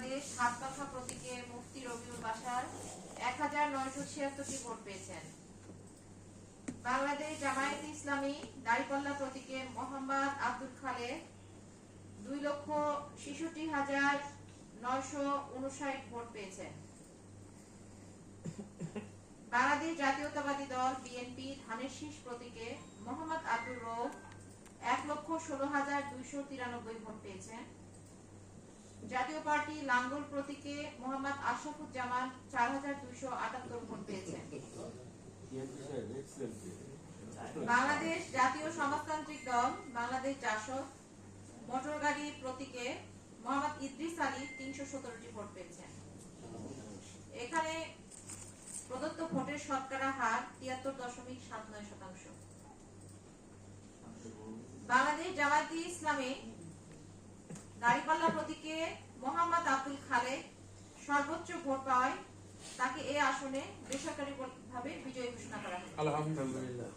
বাংলাদেশ হাতপাখা প্রতীকে মুফতি রবিউল বাশার 1976টি ভোট পেয়েছেন। বাংলাদেশ জামায়াতে ইসলামী দাঁড়িপাল্লা প্রতীকে মোহাম্মদ আব্দুল খালেক 2,66,959 ভোট পেয়েছেন। বাংলাদেশ জাতীয়তাবাদী দল বিএনপি ধানের শীষ প্রতীকে মোহাম্মদ আব্দুর রউফ 1,16,293 ভোট পেয়েছেন। জাতীয় পার্টি লাঙ্গল প্রতীকে মোহাম্মদ আশরাফুজ্জামান 4,278 ভোট পেয়েছেন। বাংলাদেশ জাতীয় সমাজতান্ত্রিক দল বাংলাদেশ জাসদ মোটরগাড়ি প্রতীকে মোহাম্মদ ইদ্রিস আলী 317টি ভোট পেয়েছেন। এখানে প্রদত্ত ভোটের শতকরা হার 73.79%। বাংলাদেশ জামায়াতে ইসলামী দাঁড়িপাল্লা প্রতীকে মোহাম্মদ আব্দুল খালেক সর্বোচ্চ ভোট পাওয়ায় তাকে এই আসনে বেসরকারিভাবে বিজয়ী ঘোষণা করা হয়। আলহামদুলিল্লাহ।